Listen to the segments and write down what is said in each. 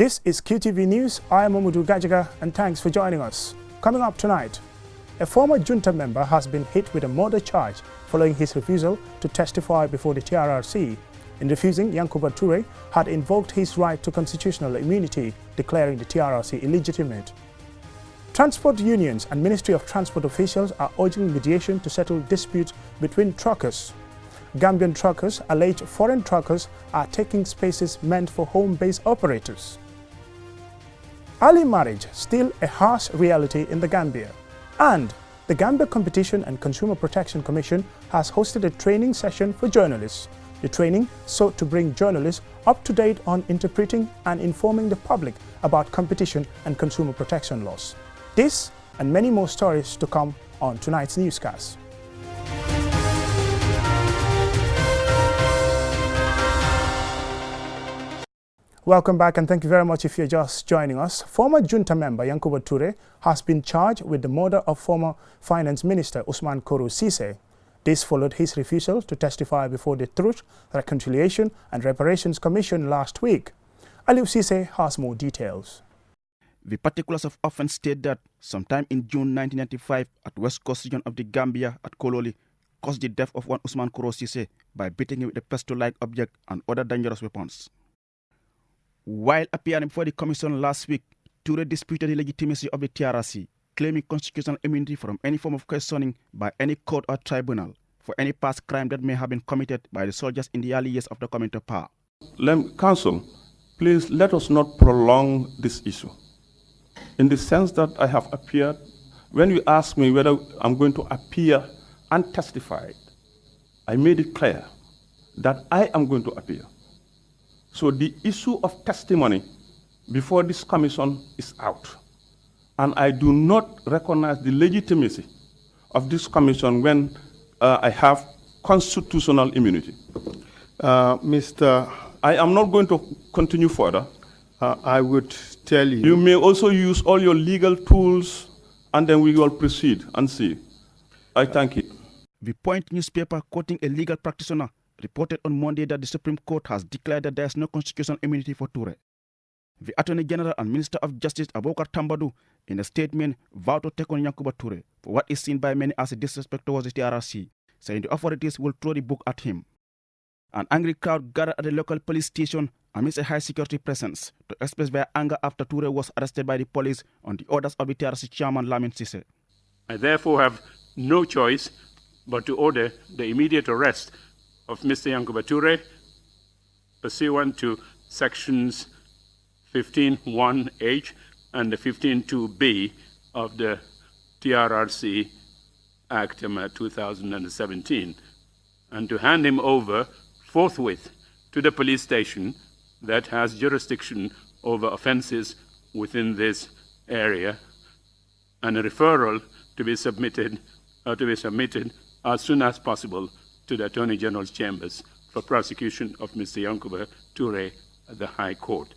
This is QTV News. I am Mamadou Gajaga and thanks for joining us. Coming up tonight, a former junta member has been hit with a murder charge following his refusal to testify before the TRRC. In refusing, Yankuba Toure had invoked his right to constitutional immunity, declaring the TRRC illegitimate. Transport unions and Ministry of Transport officials are urging mediation to settle disputes between truckers. Gambian truckers allege foreign truckers are taking spaces meant for home-based operators. Early marriage still a harsh reality in the Gambia. And the Gambia Competition and Consumer Protection Commission has hosted a training session for journalists. The training sought to bring journalists up to date on interpreting and informing the public about competition and consumer protection laws. This and many more stories to come on tonight's newscast. Welcome back and thank you very much if you're just joining us. Former junta member Yankuba Toure has been charged with the murder of former Finance Minister Ousmane Koro Cisse. This followed his refusal to testify before the Truth, Reconciliation and Reparations Commission last week. Aliou Cisse has more details. The particulars of offence state that sometime in June 1995 at West Coast region of the Gambia at Kololi caused the death of one Ousmane Koro Cisse by beating him with a pistol-like object and other dangerous weapons. While appearing before the commission last week, Toure disputed the legitimacy of the TRRC, claiming constitutional immunity from any form of questioning by any court or tribunal for any past crime that may have been committed by the soldiers in the early years of the coming to power. Council, please let us not prolong this issue. In the sense that I have appeared, when you ask me whether I'm going to appear and testify, I made it clear that I am going to appear. So the issue of testimony before this commission is out. And I do not recognize the legitimacy of this commission when I have constitutional immunity. I am not going to continue further. I would tell you. You may also use all your legal tools and then we will proceed and see. I thank you. The Point newspaper, quoting a legal practitioner, reported on Monday that the Supreme Court has declared that there is no constitutional immunity for Toure. The Attorney General and Minister of Justice Abubakar Tambadou, in a statement, vowed to take on Yankuba Toure for what is seen by many as a disrespect towards the TRRC, saying the authorities will throw the book at him. An angry crowd gathered at the local police station amidst a high security presence to express their anger after Toure was arrested by the police on the orders of the TRRC chairman Lamin Cisse. I therefore have no choice but to order the immediate arrest of Mr. Yankuba Toure pursuant to sections 15(1)(h) and 15(2)(b) of the TRRC Act 2017, and to hand him over forthwith to the police station that has jurisdiction over offences within this area, and a referral to be submitted as soon as possible to the Attorney General's chambers for prosecution of Mr. Yankuba Toure at the High Court.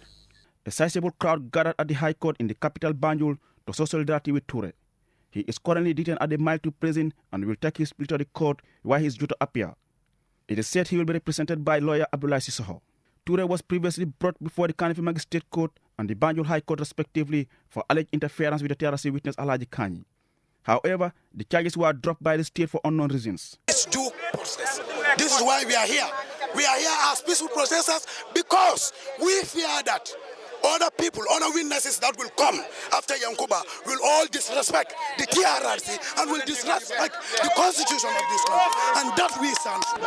A sizable crowd gathered at the High Court in the capital Banjul to show solidarity with Toure. He is currently detained at the Mile 2 prison and will take his plea to the court where he is due to appear. It is said he will be represented by lawyer Abdoulaye Sissoko. Toure was previously brought before the Kanifi Magistrate Court and the Banjul High Court respectively for alleged interference with the TRRC witness Alhaji Kanyi. However, the charges were dropped by the state for unknown reasons. It's due process. This is why we are here. We are here as peaceful protesters because we fear that other people, other witnesses that will come after Yankuba will all disrespect the TRRC and will disrespect the constitution of this country. And that we stand for.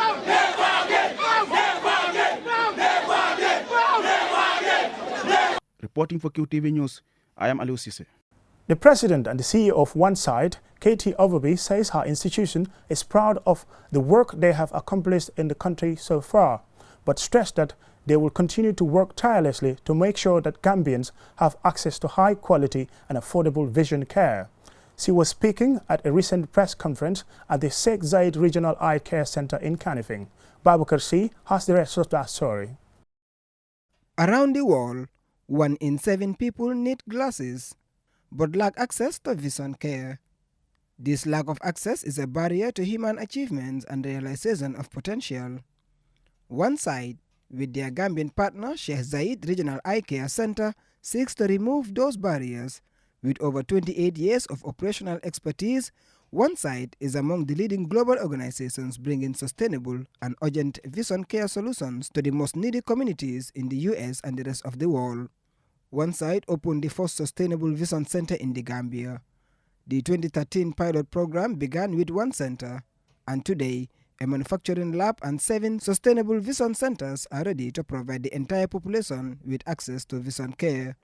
Reporting for QTV News, I am Aliou Cisse. The president and the CEO of OneSide, Katie Overby, says her institution is proud of the work they have accomplished in the country so far, but stressed that they will continue to work tirelessly to make sure that Gambians have access to high quality and affordable vision care. She was speaking at a recent press conference at the Sheikh Zayed Regional Eye Care Center in Kanifing. Babukar C has the rest of that story. Around the world, 1 in 7 people need glasses but lack access to vision care. This lack of access is a barrier to human achievements and realization of potential. OneSide, with their Gambian partner, Sheikh Zayed Regional Eye Care Center, seeks to remove those barriers. With over 28 years of operational expertise, OneSide is among the leading global organizations bringing sustainable and urgent vision care solutions to the most needy communities in the US and the rest of the world. OneSide opened the first sustainable vision center in the Gambia. The 2013 pilot program began with one center, and today, a manufacturing lab and 7 sustainable vision centers are ready to provide the entire population with access to vision care.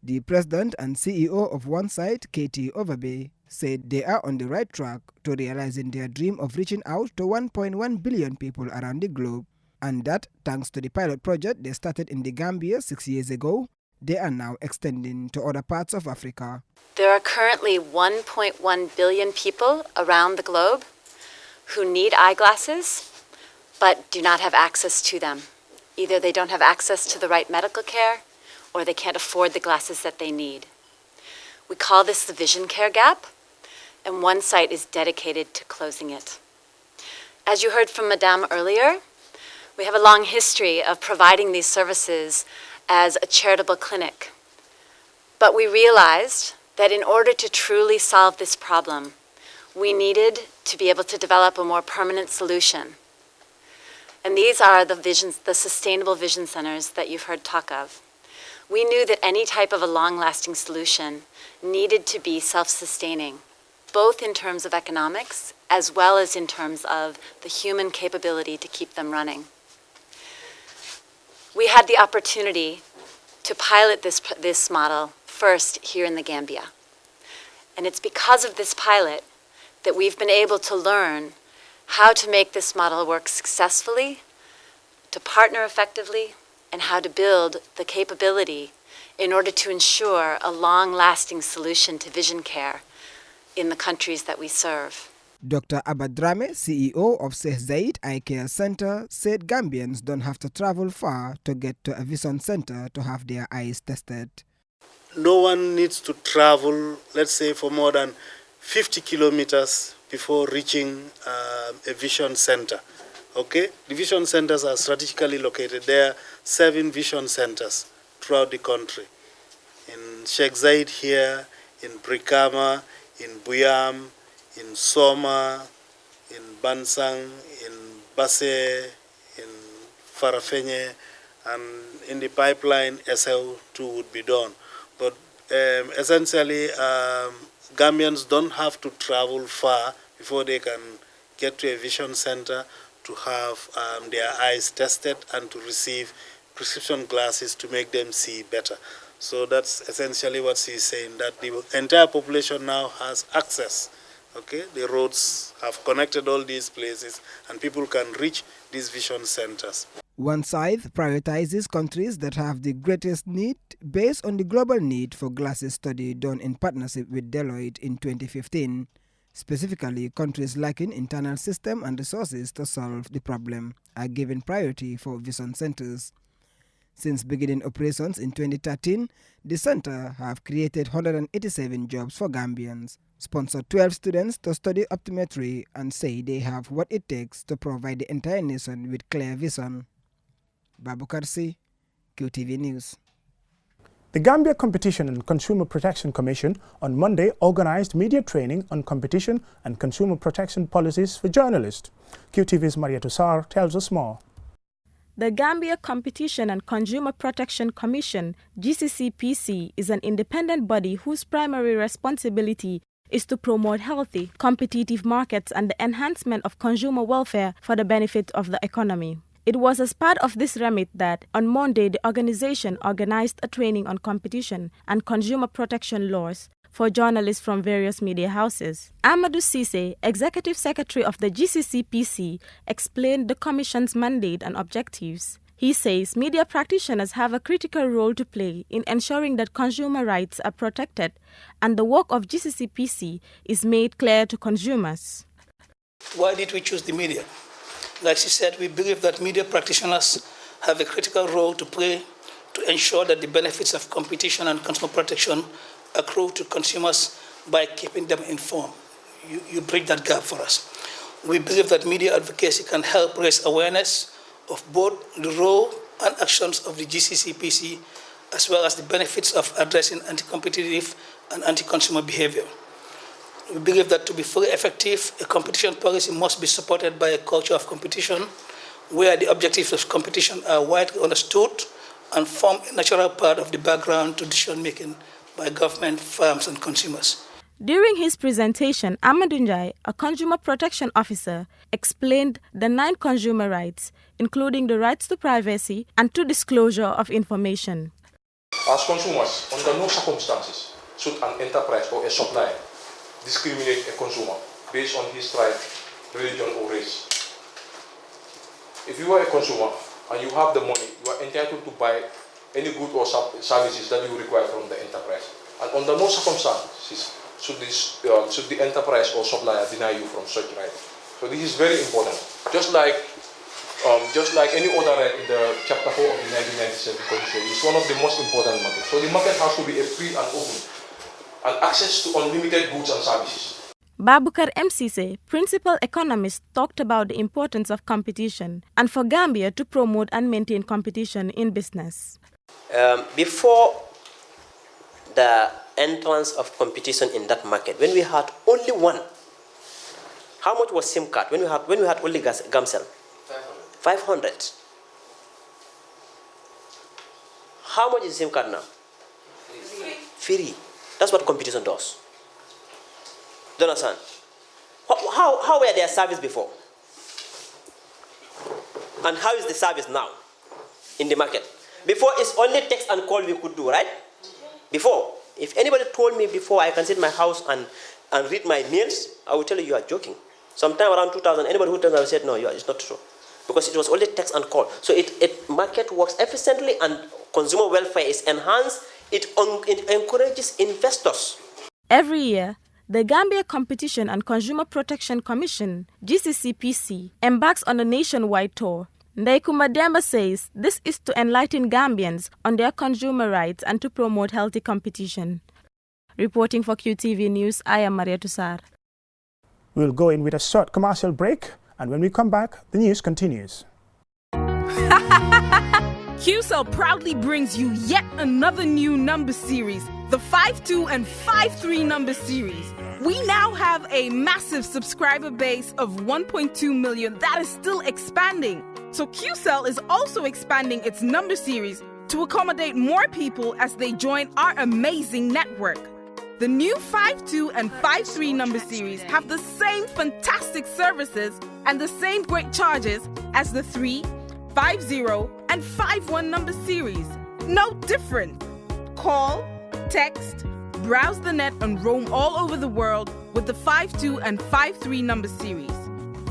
The president and CEO of OneSide, Katie Overbay, said they are on the right track to realizing their dream of reaching out to 1.1 billion people around the globe, and that, thanks to the pilot project they started in the Gambia 6 years ago, they are now extending to other parts of Africa. There are currently 1.1 billion people around the globe who need eyeglasses but do not have access to them. Either they don't have access to the right medical care or they can't afford the glasses that they need. We call this the vision care gap, and OneSide is dedicated to closing it. As you heard from Madame earlier, we have a long history of providing these services as a charitable clinic. But we realized that in order to truly solve this problem, we needed to be able to develop a more permanent solution. And these are the sustainable vision centers that you've heard talk of. We knew that any type of a long-lasting solution needed to be self-sustaining, both in terms of economics as well as in terms of the human capability to keep them running. We had the opportunity to pilot this model first here in the Gambia. And it's because of this pilot that we've been able to learn how to make this model work successfully, to partner effectively, and how to build the capability in order to ensure a long-lasting solution to vision care in the countries that we serve. Dr. Abadrame, CEO of Sheikh Zayed Eye Care Center, said Gambians don't have to travel far to get to a vision center to have their eyes tested. No one needs to travel, let's say, for more than 50 kilometers before reaching a vision center. Okay? The vision centers are strategically located. There are 7 vision centers throughout the country. In Sheikh Zayed here, in Brikama, in Buyam, in Soma, in Bansang, in Basse, in Farafenye, and in the pipeline, SL2 would be done. But essentially, Gambians don't have to travel far before they can get to a vision center to have their eyes tested and to receive prescription glasses to make them see better. So that's essentially what she's saying, that the entire population now has access. Okay, the roads have connected all these places and people can reach these vision centers. OneSide prioritizes countries that have the greatest need based on the global need for glasses study done in partnership with Deloitte in 2015. Specifically, countries lacking internal system and resources to solve the problem are given priority for vision centers. Since beginning operations in 2013, the center have created 187 jobs for Gambians, sponsored 12 students to study optometry, and say they have what it takes to provide the entire nation with clear vision. Babu Karsi, QTV News. The Gambia Competition and Consumer Protection Commission on Monday organized media training on competition and consumer protection policies for journalists. QTV's Maria Tussar tells us more. The Gambia Competition and Consumer Protection Commission, GCCPC, is an independent body whose primary responsibility is to promote healthy, competitive markets and the enhancement of consumer welfare for the benefit of the economy. It was as part of this remit that, on Monday, the organization organized a training on competition and consumer protection laws for journalists from various media houses. Amadou Cisse, Executive Secretary of the GCCPC, explained the Commission's mandate and objectives. He says media practitioners have a critical role to play in ensuring that consumer rights are protected and the work of GCCPC is made clear to consumers. Why did we choose the media? Like she said, we believe that media practitioners have a critical role to play to ensure that the benefits of competition and consumer protection accrue to consumers by keeping them informed. You bridge that gap for us. We believe that media advocacy can help raise awareness of both the role and actions of the GCCPC, as well as the benefits of addressing anti-competitive and anti-consumer behavior. We believe that to be fully effective, a competition policy must be supported by a culture of competition, where the objectives of competition are widely understood and form a natural part of the background to decision-making by government, firms, and consumers. During his presentation, Amadou Ndiaye, a consumer protection officer, explained the 9 consumer rights, including the rights to privacy and to disclosure of information. As consumers, under no circumstances should an enterprise or a supplier discriminate a consumer based on his tribe, religion, or race. If you are a consumer and you have the money, you are entitled to buy any good or services that you require from the enterprise. And under no circumstances should the enterprise or supplier deny you from such right. So this is very important. Just like any other right in the Chapter 4 of the 1997 Constitution, it's one of the most important markets. So the market has to be a free and open, and access to unlimited goods and services. Babukar MCC, principal economist, talked about the importance of competition and for Gambia to promote and maintain competition in business. Before the entrance of competition in that market, when we had only one, how much was SIM card? When we had only Gamcell? 500. How much is SIM card now? Free. That's what competition does. Do you understand? How were their service before? And how is the service now in the market? Before, it's only text and call we could do, right? Before, if anybody told me before I can sit in my house and read my mails, I will tell you are joking. Sometime around 2000, anybody who tells me, I said, no, it's not true. Because it was only text and call. So market works efficiently and consumer welfare is enhanced. It encourages investors. Every year, the Gambia Competition and Consumer Protection Commission, GCCPC, embarks on a nationwide tour. Ndaikumba Demba says this is to enlighten Gambians on their consumer rights and to promote healthy competition. Reporting for QTV News, I am Maria Tussar. We'll go in with a short commercial break, and when we come back, the news continues. QCell proudly brings you yet another new number series, the 52 and 53 number series. We now have a massive subscriber base of 1.2 million that is still expanding. So QCell is also expanding its number series to accommodate more people as they join our amazing network. The new 52 and 53 number series have the same fantastic services and the same great charges as the 3, 50 and 51 number series. No different. Call, text, browse the net and roam all over the world with the 52 and 53 number series.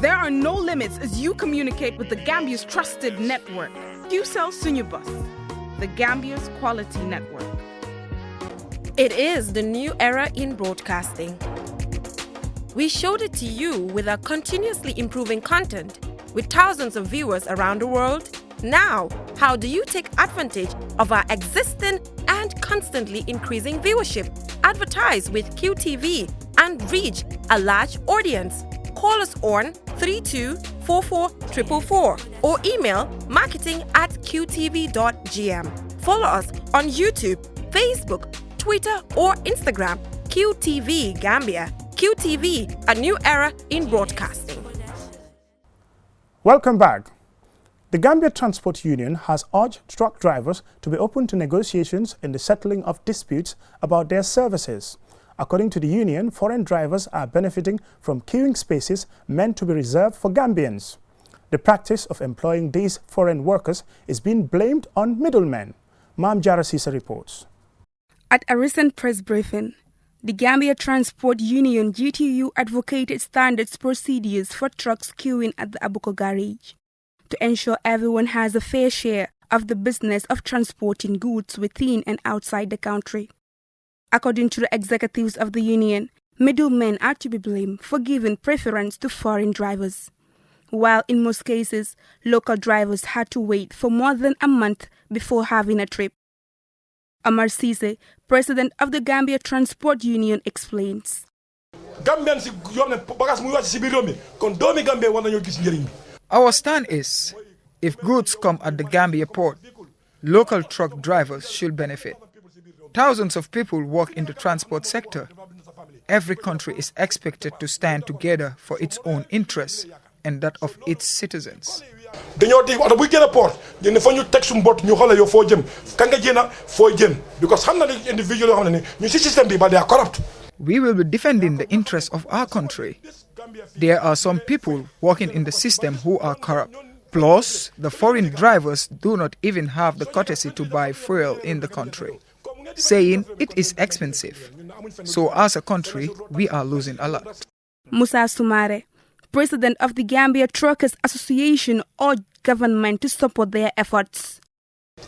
There are no limits as you communicate with the Gambia's trusted network. QCell Sunyubus, the Gambia's quality network. It is the new era in broadcasting. We showed it to you with our continuously improving content with thousands of viewers around the world. Now, how do you take advantage of our existing and constantly increasing viewership? Advertise with QTV and reach a large audience. Call us on 3244 or email marketing@qtv.gm. Follow us on YouTube, Facebook, Twitter or Instagram. QTV Gambia. QTV, a new era in broadcasting. Welcome back. The Gambia Transport Union has urged truck drivers to be open to negotiations in the settling of disputes about their services. According to the union, foreign drivers are benefiting from queuing spaces meant to be reserved for Gambians. The practice of employing these foreign workers is being blamed on middlemen. Mam Jarasisa reports. At a recent press briefing, the Gambia Transport Union GTU advocated standards procedures for trucks queuing at the Abuko garage to ensure everyone has a fair share of the business of transporting goods within and outside the country. According to the executives of the union, middlemen are to be blamed for giving preference to foreign drivers, while in most cases, local drivers had to wait for more than a month before having a trip. Amar Cisse, president of the Gambia Transport Union, explains. Our stand is, If goods come at the Gambia port, local truck drivers should benefit. Thousands of people work in the transport sector. Every country is expected to stand together for its own interests and that of its citizens. dañoo di oto buy génn port ñu ne fa ñu teg suñu bot ñu xoolal yow foo jëm ka nga génn foo jëm because xam na ne individual yoo xam ne ñu si système bi but they are corrupt. We will be defending the interests of our country. There are some people working in the system who are corrupt. Plus, the foreign drivers do not even have the courtesy to buy fuel in the country, saying it is expensive. So as a country, we are losing a lot. Musa Sumare, president of the Gambia Truckers Association, urged government to support their efforts.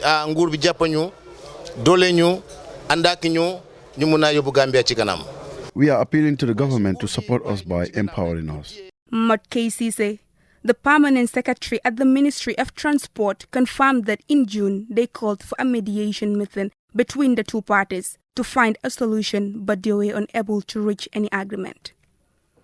Nguur bi jàpp ñu doole ñu àndaak ñu ñu mun a yóbbu Gambia ci kanam. We are appealing to the government to support us by empowering us. Mot Sise, the permanent secretary at the Ministry of Transport, confirmed that in June they called for a mediation meeting between the two parties to find a solution, but they were unable to reach any agreement.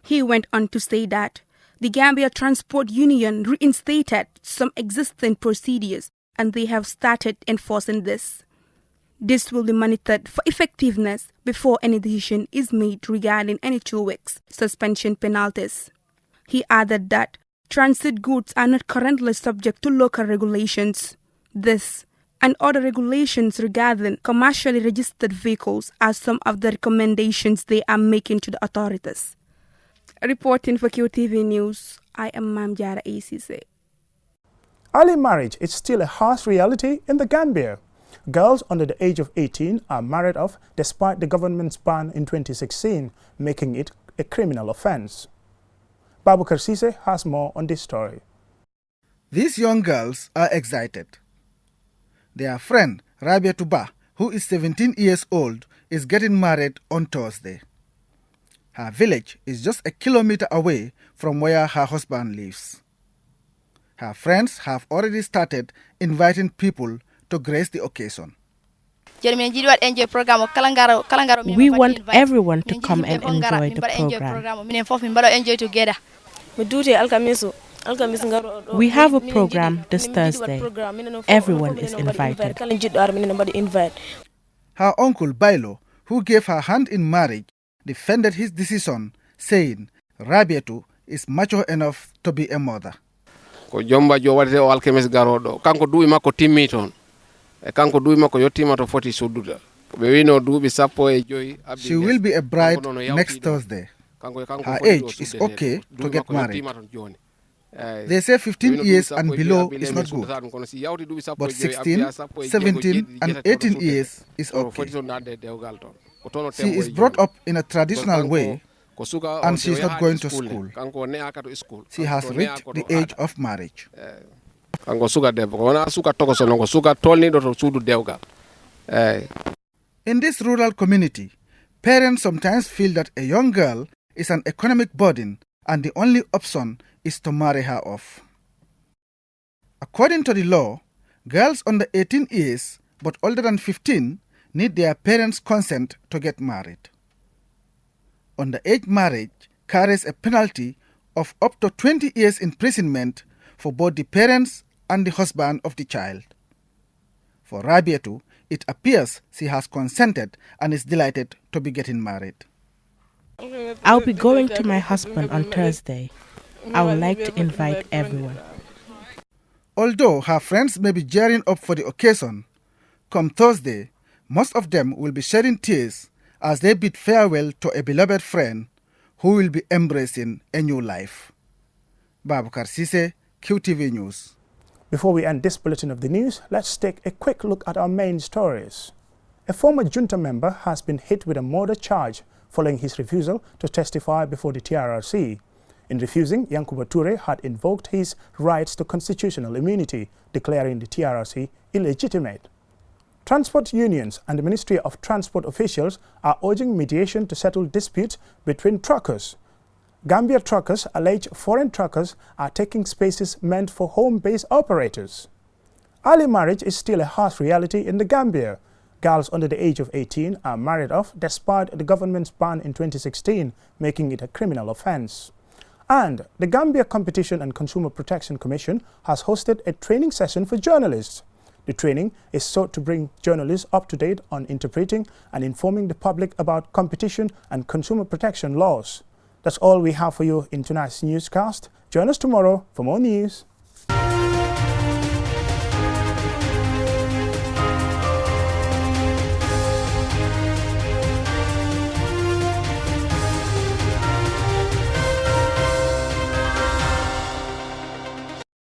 He went on to say that the Gambia Transport Union reinstated some existing procedures and they have started enforcing this. This will be monitored for effectiveness before any decision is made regarding any 2 weeks suspension penalties. He added that transit goods are not currently subject to local regulations. This and other regulations regarding commercially registered vehicles are some of the recommendations they are making to the authorities. Reporting for QTV News, I am Mamjara ACC. Early marriage is still a harsh reality in the Gambia. Girls under the age of 18 are married off despite the government's ban in 2016, making it a criminal offense. Babukar Sise has more on this story. These young girls are excited. Their friend, Rabia Tuba, who is 17 years old, is getting married on Thursday. Her village is just a kilometer away from where her husband lives. Her friends have already started inviting people to grace the occasion. We want everyone to come and enjoy the program. We have a program this Thursday. Everyone is invited. Her uncle Bailo, who gave her hand in marriage, defended his decision, saying Rabiatu is mature enough to be a mother. Jomba jo wadde o alkemes garodo kanko duwi makko timmi ton e kanko duwi makko yottima to foti sudduda be wino duubi sappo e joyi abbi. She will be a bride next Thursday. Her age is okay to get married. They say 15 years and below is not good, but 16, 17 and 18 years is okay. She is brought up in a traditional way and she is not going to school. She has reached the age of marriage. In this rural community, parents sometimes feel that a young girl is an economic burden and the only option is to marry her off. According to the law, girls under 18 years but older than 15 need their parents' consent to get married. Underage marriage carries a penalty of up to 20 years imprisonment for both the parents and the husband of the child. For Rabiatu, it appears she has consented and is delighted to be getting married. I'll be going to my husband on Thursday. I would like to invite everyone. Although her friends may be gearing up for the occasion, come Thursday, most of them will be shedding tears as they bid farewell to a beloved friend who will be embracing a new life. Babukar Sise, QTV News. Before we end this bulletin of the news, let's take a quick look at our main stories. A former junta member has been hit with a murder charge following his refusal to testify before the TRRC. In refusing, Yankuba Toure had invoked his rights to constitutional immunity, declaring the TRRC illegitimate. Transport unions and the Ministry of Transport officials are urging mediation to settle disputes between truckers. Gambia truckers allege foreign truckers are taking spaces meant for home-based operators. Early marriage is still a harsh reality in the Gambia. Girls under the age of 18 are married off despite the government's ban in 2016, making it a criminal offense. And the Gambia Competition and Consumer Protection Commission has hosted a training session for journalists. The training is sought to bring journalists up to date on interpreting and informing the public about competition and consumer protection laws. That's all we have for you in tonight's newscast. Join us tomorrow for more news.